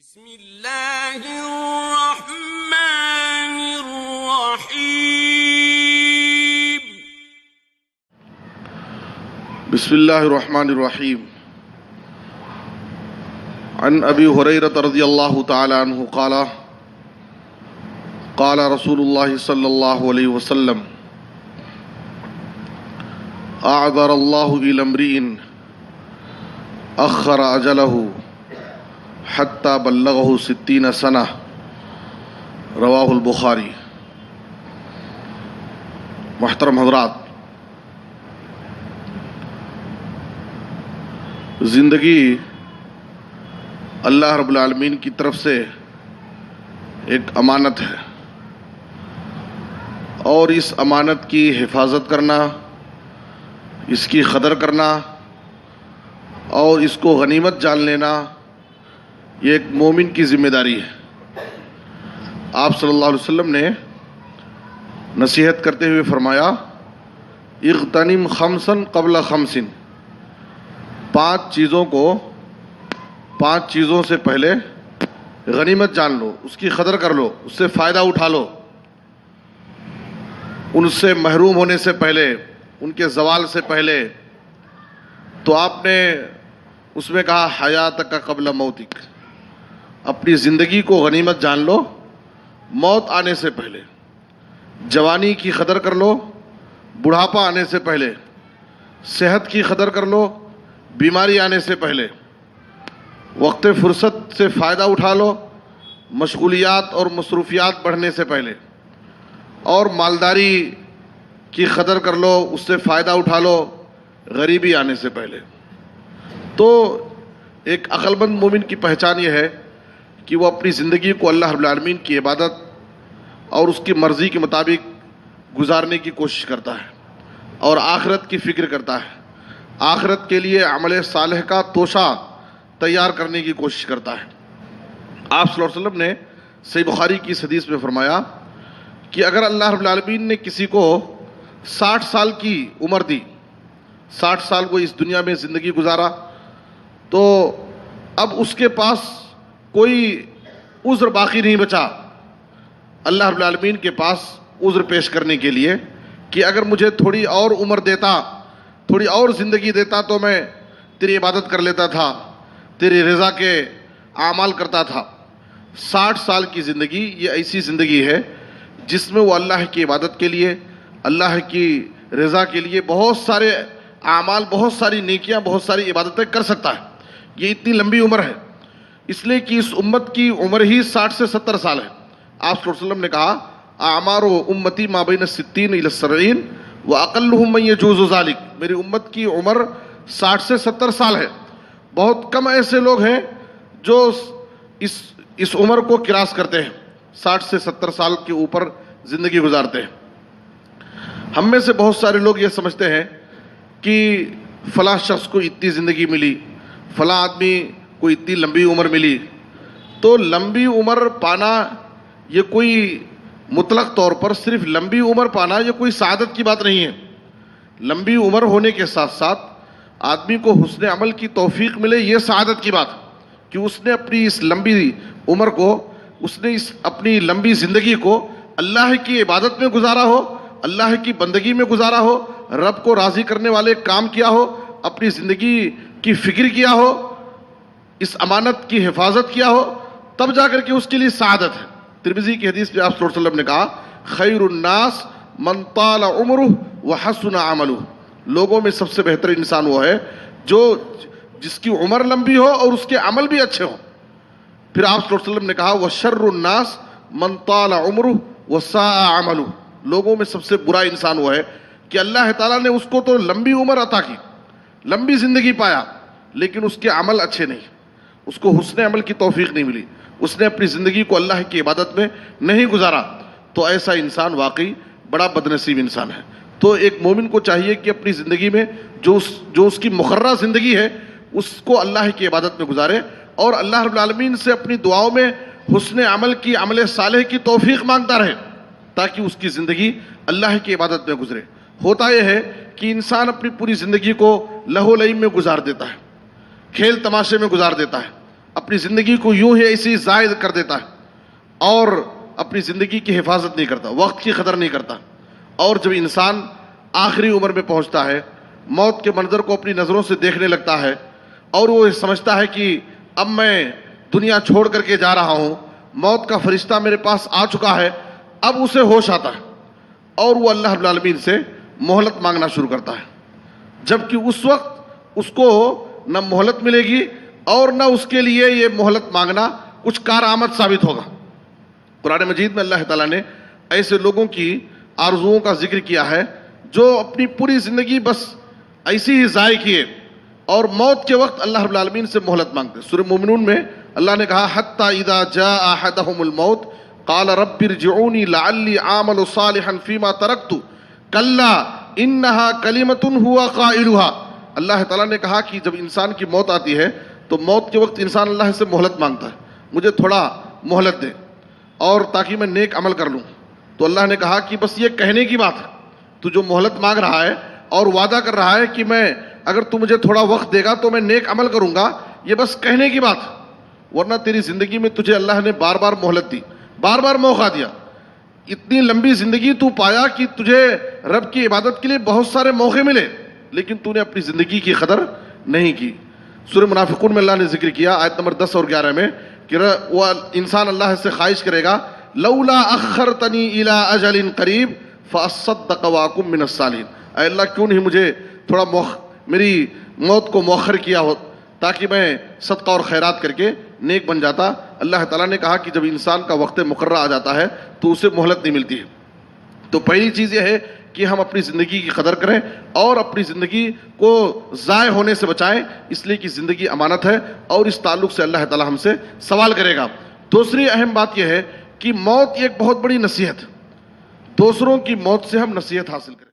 بسم اللہ الرحمن الرحیم بسم اللہ الرحمن الرحیم عن ابی ہریرہ رضی اللہ تعالی عنہ قال قال رسول اللہ صلی اللہ علیہ وسلم اعذر اللہ الی امرئ اخر اجلہ حتی بلغہ 60 سنہ رواہ البخاری۔ محترم حضرات، زندگی اللہ رب العالمین کی طرف سے ایک امانت ہے، اور اس امانت کی حفاظت کرنا، اس کی قدر کرنا اور اس کو غنیمت جان لینا، یہ ایک مومن کی ذمہ داری ہے۔ آپ صلی اللہ علیہ وسلم نے نصیحت کرتے ہوئے فرمایا، اغتنم خمسا قبل خمس، پانچ چیزوں سے پہلے غنیمت جان لو، اس کی قدر کر لو، اس سے فائدہ اٹھا لو، ان سے محروم ہونے سے پہلے، ان کے زوال سے پہلے۔ تو آپ نے اس میں کہا حیاتک قبل موتک، اپنی زندگی کو غنیمت جان لو موت آنے سے پہلے، جوانی کی قدر کر لو بڑھاپا آنے سے پہلے، صحت کی قدر کر لو بیماری آنے سے پہلے، وقت فرصت سے فائدہ اٹھا لو مشغولیات اور مصروفیات بڑھنے سے پہلے، اور مالداری کی قدر کر لو، اس سے فائدہ اٹھا لو غریبی آنے سے پہلے۔ تو ایک عقل مند مومن کی پہچان یہ ہے کہ وہ اپنی زندگی کو اللہ رب العالمین کی عبادت اور اس کی مرضی کے مطابق گزارنے کی کوشش کرتا ہے، اور آخرت کی فکر کرتا ہے، آخرت کے لیے عمل صالح کا توشہ تیار کرنے کی کوشش کرتا ہے۔ آپ صلی اللہ علیہ وسلم نے صحیح بخاری کی اس حدیث میں فرمایا کہ اگر اللہ رب العالمین نے کسی کو 60 سال کی عمر دی، 60 سال کو اس دنیا میں زندگی گزارا، تو اب اس کے پاس کوئی عذر باقی نہیں بچا اللہ رب العالمین کے پاس عذر پیش کرنے کے لیے کہ اگر مجھے تھوڑی اور عمر دیتا، تھوڑی اور زندگی دیتا تو میں تیری عبادت کر لیتا تھا، تیری رضا کے اعمال کرتا تھا۔ 60 سال کی زندگی یہ ایسی زندگی ہے جس میں وہ اللہ کی عبادت کے لیے، اللہ کی رضا کے لیے بہت سارے اعمال، بہت ساری نیکیاں، بہت ساری عبادتیں کر سکتا ہے۔ یہ اتنی لمبی عمر ہے اس لیے کہ اس امت کی عمر ہی 60 سے 70 سال ہے۔ آپ صلی اللہ علیہ وسلم نے کہا اعمار امتی ما بین 60 الی 70 واقلهم من یجوز ذلک، میری امت کی عمر 60 سے 70 سال ہے۔ بہت کم ایسے لوگ ہیں جو اس عمر کو کراس کرتے ہیں، 60 سے 70 سال کے اوپر زندگی گزارتے ہیں۔ ہم میں سے بہت سارے لوگ یہ سمجھتے ہیں کہ فلاں شخص کو اتنی زندگی ملی، فلاں آدمی کو اتنی لمبی عمر ملی۔ تو لمبی عمر پانا یہ کوئی مطلق طور پر صرف لمبی عمر پانا یہ کوئی سعادت کی بات نہیں ہے۔ لمبی عمر ہونے کے ساتھ ساتھ آدمی کو حسن عمل کی توفیق ملے، یہ سعادت کی بات کہ اس نے اپنی اس لمبی عمر کو، اس نے اس اپنی لمبی زندگی کو اللہ کی عبادت میں گزارا ہو، اللہ کی بندگی میں گزارا ہو، رب کو راضی کرنے والے کام کیا ہو، اپنی زندگی کی فکر کیا ہو، اس امانت کی حفاظت کیا ہو، تب جا کر کے اس کے لیے سعادت ہے۔ ترمذی کی حدیث میں آپ صلی اللہ علیہ وسلم نے کہا خیر الناس من طال عمرہ وحسن عملہ، لوگوں میں سب سے بہتر انسان وہ ہے جو جس کی عمر لمبی ہو اور اس کے عمل بھی اچھے ہوں۔ پھر آپ صلی اللہ علیہ وسلم نے کہا وشر الناس من طال عمرہ وساء عملہ، لوگوں میں سب سے برا انسان وہ ہے کہ اللہ تعالیٰ نے اس کو تو لمبی عمر عطا کی، لمبی زندگی پایا، لیکن اس کے عمل اچھے نہیں، اس کو حسن عمل کی توفیق نہیں ملی، اس نے اپنی زندگی کو اللہ کی عبادت میں نہیں گزارا۔ تو ایسا انسان واقعی بڑا بدنصیب انسان ہے۔ تو ایک مومن کو چاہیے کہ اپنی زندگی میں جو اس کی مقررہ زندگی ہے اس کو اللہ کی عبادت میں گزارے، اور اللہ رب العالمین سے اپنی دعاؤں میں حسن عمل کی، عمل صالح کی توفیق مانگتا رہے تاکہ اس کی زندگی اللہ کی عبادت میں گزرے۔ ہوتا یہ ہے کہ انسان اپنی پوری زندگی کو لہو لعب میں گزار دیتا ہے، کھیل تماشے میں گزار دیتا ہے، اپنی زندگی کو یوں ہی ایسی زائد کر دیتا ہے اور اپنی زندگی کی حفاظت نہیں کرتا، وقت کی قدر نہیں کرتا. اور جب انسان آخری عمر میں پہنچتا ہے، موت کے منظر کو اپنی نظروں سے دیکھنے لگتا ہے اور وہ سمجھتا ہے کہ اب میں دنیا چھوڑ کر کے جا رہا ہوں، موت کا فرشتہ میرے پاس آ چکا ہے، اب اسے ہوش آتا ہے اور وہ اللہ رب العالمین سے مہلت مانگنا شروع کرتا ہے، جبکہ اس وقت اس کو نہ مہلت ملے گی اور نہ اس کے لیے یہ مہلت مانگنا کچھ کارآمد ثابت ہوگا. قرآن مجید میں اللہ تعالیٰ نے ایسے لوگوں کی آرزوؤں کا ذکر کیا ہے جو اپنی پوری زندگی بس ایسی ہی ضائع کیے اور موت کے وقت اللہ رب العالمین سے مہلت مانگتے. سورہ مومنون میں اللہ نے کہا حتی اذا جاء احدهم الموت قال رب ارجعونی لعلی اعمل صالحا فیما ترکت کلا انها کلمۃ هو قائلها. اللہ تعالیٰ نے کہا کہ جب انسان کی موت آتی ہے تو موت کے وقت انسان اللہ سے مہلت مانگتا ہے، مجھے تھوڑا مہلت دے اور تاکہ میں نیک عمل کر لوں. تو اللہ نے کہا کہ بس یہ کہنے کی بات ہے، تو جو مہلت مانگ رہا ہے اور وعدہ کر رہا ہے کہ میں اگر تو مجھے تھوڑا وقت دے گا تو میں نیک عمل کروں گا، یہ بس کہنے کی بات ہے. ورنہ تیری زندگی میں تجھے اللہ نے بار بار مہلت دی، بار بار موقع دیا، اتنی لمبی زندگی تو پایا کہ تجھے رب کی عبادت کے لیے بہت سارے موقع ملے، لیکن تو نے اپنی زندگی کی قدر نہیں کی. سورہ منافقون میں اللہ نے ذکر کیا آیت نمبر 10 اور 11 میں کہ وہ انسان اللہ سے خواہش کرے گا لولا اخرتنی الی اجل قریب فاصدق واکم من الصالحین. اے اللہ کیوں نہیں مجھے تھوڑا میری موت کو مؤخر کیا ہو تاکہ میں صدقہ اور خیرات کر کے نیک بن جاتا. اللہ تعالیٰ نے کہا کہ جب انسان کا وقت مقررہ آ جاتا ہے تو اسے مہلت نہیں ملتی ہے. تو پہلی چیز یہ ہے کہ ہم اپنی زندگی کی قدر کریں اور اپنی زندگی کو ضائع ہونے سے بچائیں، اس لیے کہ زندگی امانت ہے اور اس تعلق سے اللہ تعالیٰ ہم سے سوال کرے گا. دوسری اہم بات یہ ہے کہ موت ایک بہت بڑی نصیحت، دوسروں کی موت سے ہم نصیحت حاصل کریں.